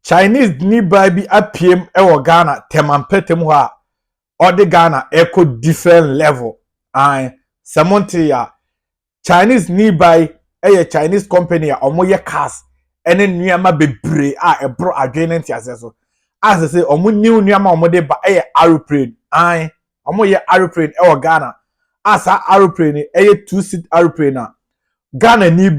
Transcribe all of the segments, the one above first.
Chinese nearby be apiem ewo Ghana temampetem ho a or the Ghana echo different level. And Samontia Chinese nearby Chinese company omo ye cars ene nneema bebre ebro adwene ntiase so. As I say omo new nneema omo de ba aeroplane. And omo ye aeroplane ewo Ghana. As a aeroplane two-seat aeroplane Ghana ni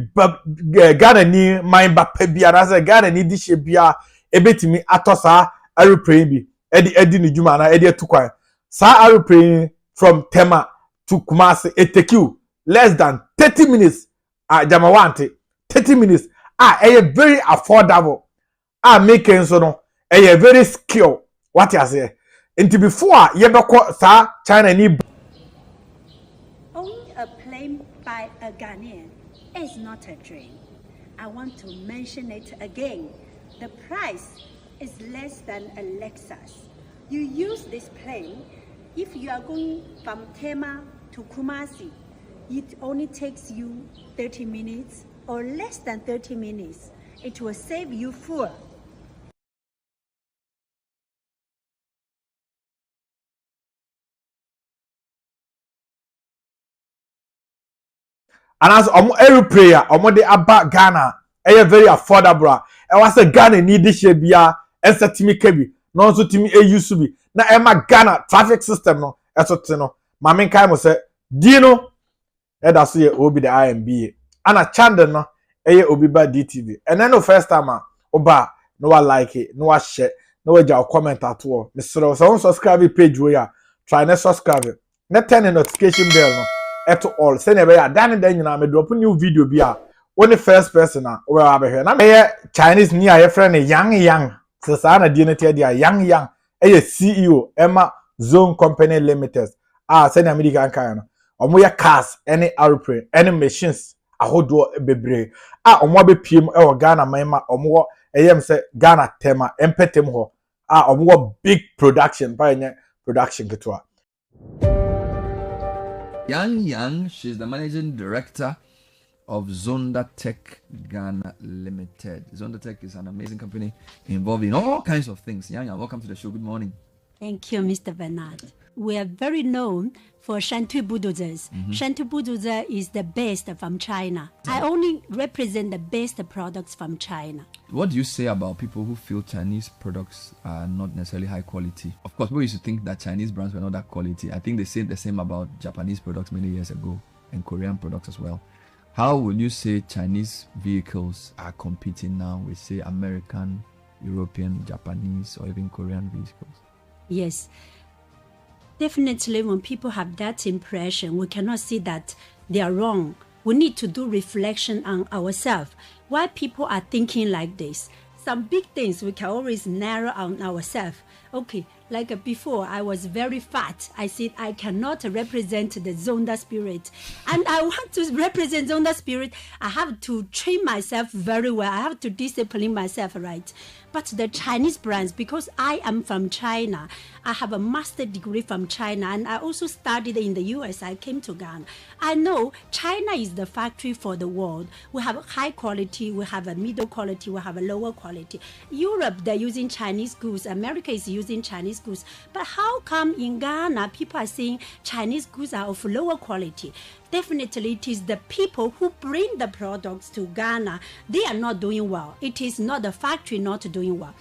mind ba pebia na say Ghana ni dishe bia ebetimi atosa aeroplane bi edi ni juma na edi etukwan sa aeroplane from Tema to Kumasi it take you less than 30 minutes jamawante 30 minutes very affordable making so no very skill what you say into before ye beko sa China ni owning a plane by a Ghanaian is not a dream. I want to mention it again. The price is less than a Lexus. You use this plane, if you are going from Tema to Kumasi, it only takes you 30 minutes or less than 30 minutes. It will save you fuel. and as every prayer de aba Ghana very affordable e was a Ghana need this year bia ensetimi kebi no so timi use bi na ema Ghana traffic system no esote no mamen kai mo se dino da so ye obi the IMB ana channel no obi ba DTV and then the first time oba no wa like it no wa share no wa ja comment at all me so subscribe page we ya try na subscribe na turn the notification bell no at all send e be ya dan nyina me drop new video bi a only first person we wa be hwe na me Chinese ni a friend yang so sa na die na tie dia yang CEO Emma Zone Company Limited send American kan no omo ye cars any aeroplane any machines ahodo bebre omo be piem e Ghana mama omo eyem se Ghana Tema empetem ho omo big production by production ketwa. Yang, she's the managing director of ZONDA TEC Ghana Ltd. ZONDA TEC is an amazing company involved in all kinds of things. Yang, welcome to the show. Good morning. Thank you, Mr. Bernard. We are very known for Shantu bulldozers. Shantu bulldozer is the best from China. I only represent the best products from China. What do you say about people who feel Chinese products are not necessarily high quality? Of course, people used to think that Chinese brands were not that quality. I think they said the same about Japanese products many years ago and Korean products as well. How will you say Chinese vehicles are competing now with, say, American, European, Japanese, or even Korean vehicles? Yes. Definitely, when people have that impression, we cannot see that they are wrong. We need to do reflection on ourselves. Why people are thinking like this? Some big things we can always narrow on ourselves. Okay, like before, I was very fat. I said I cannot represent the Zonda spirit. And I want to represent Zonda spirit. I have to train myself very well. I have to discipline myself, right? But the Chinese brands, because I am from China, I have a master degree from China, and I also studied in the US. I came to Ghana. I know China is the factory for the world. We have high quality, we have a middle quality, we have a lower quality. Europe, they're using Chinese goods. America is using Chinese goods. But how come in Ghana, people are saying Chinese goods are of lower quality? Definitely, it is the people who bring the products to Ghana. They are not doing well. It is not the factory not doing well.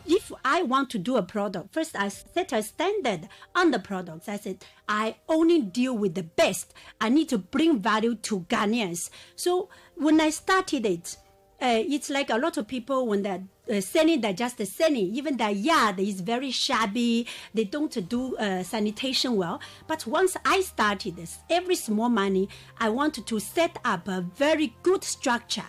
If I want to do a product, first I set a standard on the products. I said, I only deal with the best. I need to bring value to Ghanaians. So when I started it, it's like a lot of people when they're selling, they're just selling. Even their yard is very shabby. They don't do sanitation well. But once I started this, every small money, I wanted to set up a very good structure.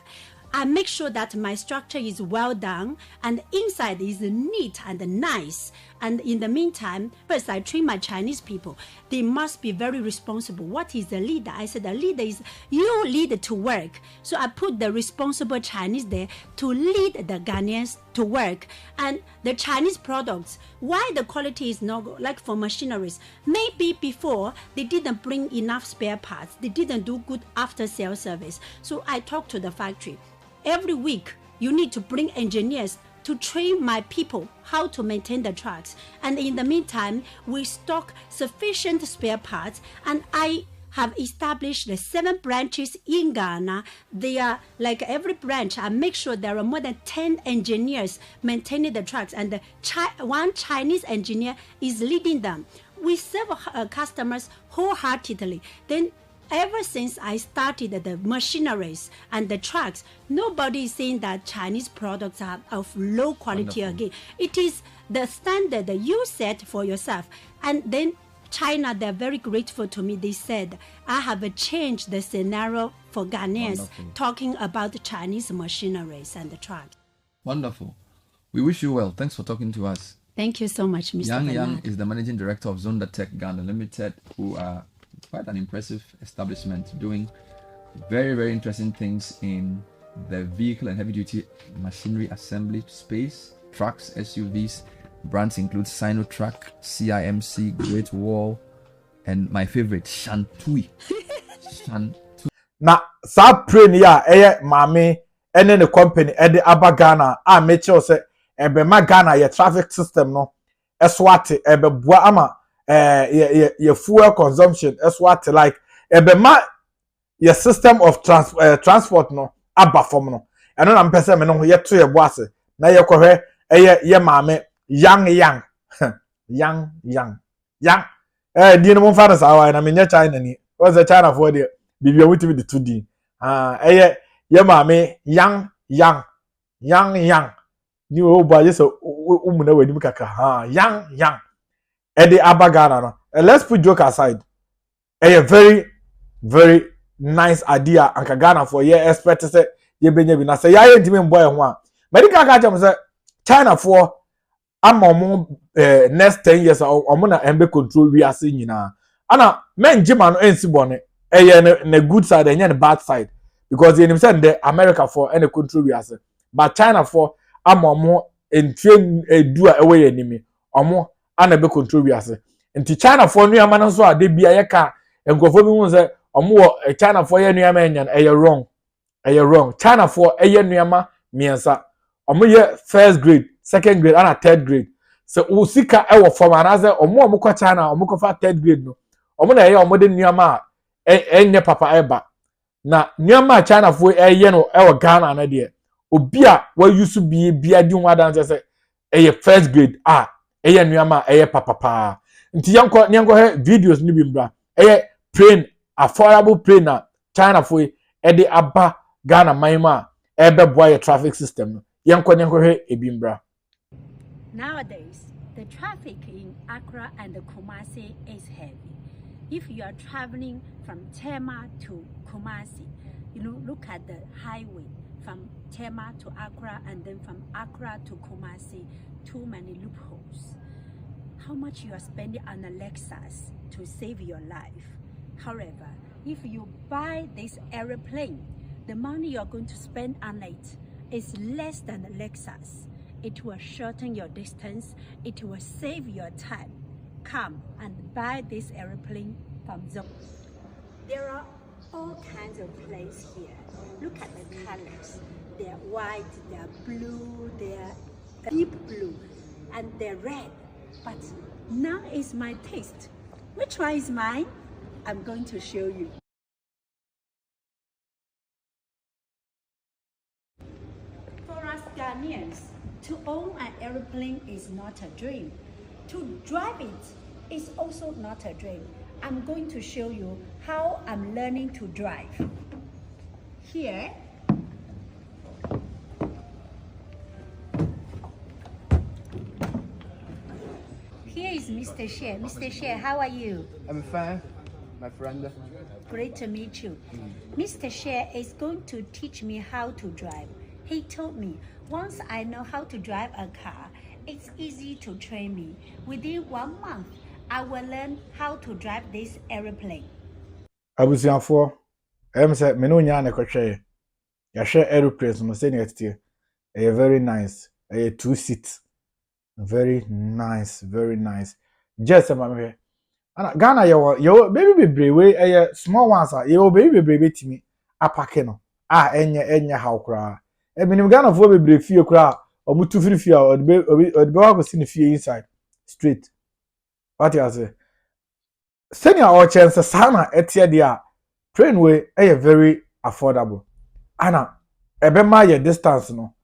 I make sure that my structure is well done and inside is neat and nice. And in the meantime, first I train my Chinese people. They must be very responsible. What is a leader? I said a leader is you lead to work. So I put the responsible Chinese there to lead the Ghanaians to work. And the Chinese products, why the quality is not good, like for machineries, maybe before they didn't bring enough spare parts. They didn't do good after sales service. So I talked to the factory. Every week, you need to bring engineers to train my people how to maintain the trucks. And in the meantime, we stock sufficient spare parts, and I have established the 7 branches in Ghana. They are like every branch, I make sure there are more than 10 engineers maintaining the trucks, and one Chinese engineer is leading them. We serve customers wholeheartedly. Then ever since I started the machineries and the trucks, nobody is saying that Chinese products are of low quality. Wonderful. Again. It is the standard that you set for yourself. And then China, they're very grateful to me. They said, I have changed the scenario for Ghanaians. Wonderful. Talking about the Chinese machineries and the trucks. Wonderful. We wish you well. Thanks for talking to us. Thank you so much, Mr. Yang is the managing director of ZONDA TEC Ghana LTD, who are quite an impressive establishment doing very, very interesting things in the vehicle and heavy-duty machinery assembly space, trucks, SUVs. Brands include Sinotrack, CIMC, Great Wall, and my favorite, Shantui. Shantui. Na sa plane ya mame ene ne company ede aba Ghana a make sure say ebe ma Ghana ye traffic system no eswate ebe bua ama ye fuel consumption eswate like ebe ma ye system of transport no aba from no eno na mpese me no ye to ye boase na ye kohwe ye mame yang di no mo fa sa wa na me nya China ni was a China for there bibi wuti bi the 2D ye mame yang ni o ba je so umuna wani mi kaka yang ede abagana no. Let's put joke aside. A very very nice idea anka Ghana for ye expect say ye benya bi na say ya ye ntimi mboy ho a medical ka jam say China for amomo next 10 years omo na embe control we ase nyina ana men jima no ensi bone na good side and the bad side, because in himself the America for any control we ase, but China for amomo en train do away enemy omo ana be control we ase nti China for nuama no so a de bia ye ka enkofo bi hu say omo China for ye nuama enyan wrong China for ye nuama miensa omo ye first grade, second grade and third grade, so usika ewo form anaze omo kwa China omo ko fa third grade no omo na ye omo de nuama enye papa eba na nuama China for ye no ewo Ghana na de obi a wa use bia di ho adan say eye first grade eye nuama eye papa nti yanko he videos ni bimbra eye plane affordable plane na China for e de aba Ghana maima ebe boy traffic system yanko he ebimbra. Nowadays the traffic in Accra and Kumasi is heavy. If you are traveling from Tema to Kumasi, look at the highway from Tema to Accra and then from Accra to Kumasi, too many loopholes. How much you are spending on a Lexus to save your life. However, if you buy this aeroplane, the money you are going to spend on it is less than a Lexus. It will shorten your distance. It will save your time. Come and buy this aeroplane from ZONDA. There are all kinds of planes here. Look at the colors. They're white, they're blue, they're deep blue, and they're red. But now is my taste. Which one is mine? I'm going to show you. For us Ghanaians, to own an aeroplane is not a dream. To drive it is also not a dream. I'm going to show you how I'm learning to drive. Here is Mr. Share. Mr. Share, how are you? I'm fine, my friend. Great to meet you. Mr. Share is going to teach me how to drive. He told me, once I know how to drive a car, it's easy to train me. Within 1 month, I will learn how to drive this aeroplane. Abusianfo, say me no nya na kwhwe. Ya hwe aeroplanes no say na tie. Very nice. 2 seats. Very nice, very nice. Just me. Ana Ghana yo baby bebre we small ones yo baby bebre betimi apake no. Enye how kra. Eminim Ghana fo bebre fie kra omu tu free fee or the be go see the fee inside straight. What you say? Senior or chance sana etia dia train way very affordable. Ana ebema ye distance no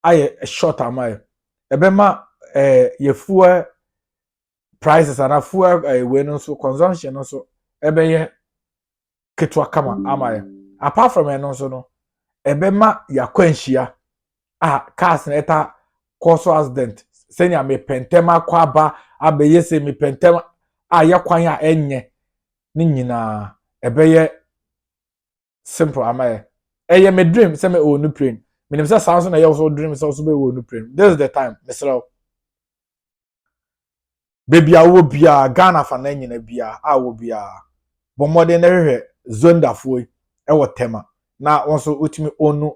aye short amount. Ebema ye fuel prices and a fuel we no so consumption no so ebeye ketwa kama amaye. Apart from no so no ebema ya kwanhia cars na eta cause accident senior me pentema kwaba abeye se me pentema ya kwan a enye ni nyina ebeye simple amaye eye me dream say me own plane me nim say sound na ye also dream say also be own plane. This is the time mesra baby awo bia Ghana fa na nyina bia awo bia bomode na hwehwe zonda foi wo tema na wonso utimi onu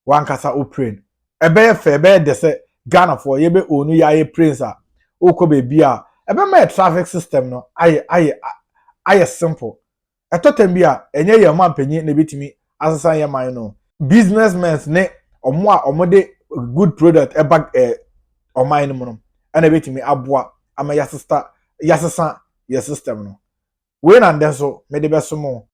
wankasa o plane ebeye fe ebeye de se Ghana for yebe onu ya ye planes a okọ baby a ebe ma traffic system no aye simple etotem bia enye ye mampanyi na betimi asesa ye man no businessmen ne omo good product eba oman no no ana betimi aboa ama yasesa ye system no we na ndenso me de besomo